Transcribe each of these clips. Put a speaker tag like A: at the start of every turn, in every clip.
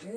A: এই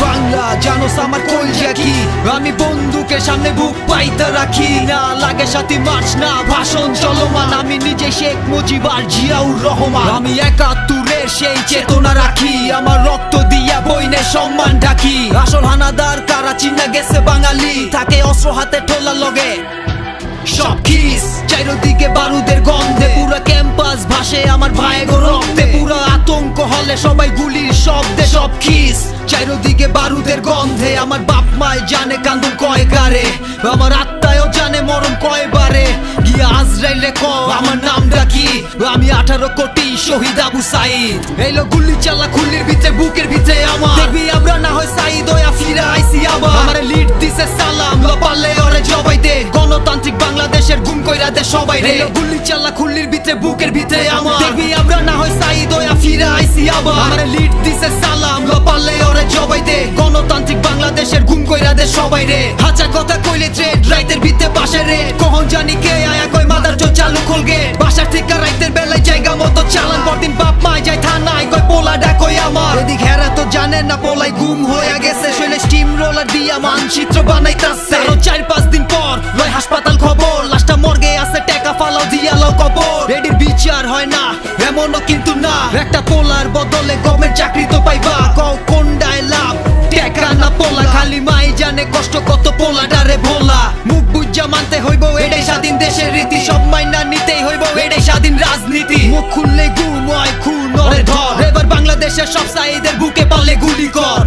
A: বাংলা জানোস আমার কলজা কি, আমি বন্দুকের সামনে বুক পাইতে রাখি না। লাগে সাথী মার্চ না ভাষণ চলমান, আমি নিজে শেখ মুজিব আর জিয়াউর রহমান। আমি ৭১-এর সেই চেতনা রাখি, আমার রক্ত দিয়া বইনে সম্মান ঢাকি। আসল হানাদার কারা চিনা গেছে বাঙালি, থাকে অস্ত্র হাতে ঠোলা লগে সব খিস। চারিদিকে বারুদের গন্ধে পুরা ক্যাম্পাস ভাসে আমার ভাইগো রক্তে। পুরা আতঙ্ক হলে সবাই গুলির শব্দে সব খিস। চারিদিকে বারুদের গন্ধে আমার বাপ মায় জানে কান্দন কয় গারে, আমার আত্মায়ও জানে মরণ কয়বারে। গিয়া আজরাইলে ক আমার নামটা কি, আমি ১৮ কোটি শহীদ আবু সাইদ। এলো গুলি চালা খুলির ভিতরে বুকের ভিতরে আমার, দেখবি আমরা না হয় সাইদ হইয়া ফিরে আইসি আবার। আমার লিড দিছে সালাম পারলে ওরে জবাই দে, গণতান্ত্রিক বাংলাদেশের গুম কইরা দে সবাই রে। গুলি চালা খুলির ভিতরে বুকের ভিতরে আমার, দেখবি আমরা না হয় সাইদ হইয়া ফিরে আইসি আবার। আমার লিড দিছে সালাম পারলে ওরে জবাই দে, গণতান্ত্রিক বাংলাদেশের গুম কইরা দে সবাই রে। হাজার কথা কইলে ট্রেড রাইতের ভিতরে বাসে রে, কখন জানি কে আয়া কই মাদার চো চালু খোলগে। বাসার থেকে রাইতের বেলায় জায়গা মতো চালান, পরদিন বাপ মায় যায় থানায় কই পোলা ডাকই আমার। এদিক হেরা তো জানে না পোলাই গুম হয়ে গেছে, শৈলে স্টিম রোলার দিয়া মানচিত্র বানাইতাছে। আরো ৪-৫ দিন পর লয় হাসপাতাল খবর, লাশটা মর্গে আছে টাকা ফালাও দিয়া লাও কবর। রেডির বিচার হয় না এমনও কিন্তু না, একটা পোলার বদলে গমের চাকরি তো পাইবা। কও কোনটায় লাভ টাকা না পোলা, খালি মাই জানে কষ্ট কত পোলাটারে ভোলা। মুখ বুঝা মানতে হইব এটাই স্বাধীন দেশের রীতি, সব মাইনা নিতেই হইব এটাই স্বাধীন রাজনীতি। মুখ খুললে গুম হয় খুন ওরে ধর, এবার বাংলাদেশের সব সাইদের বুকে পারলে গুলি কর।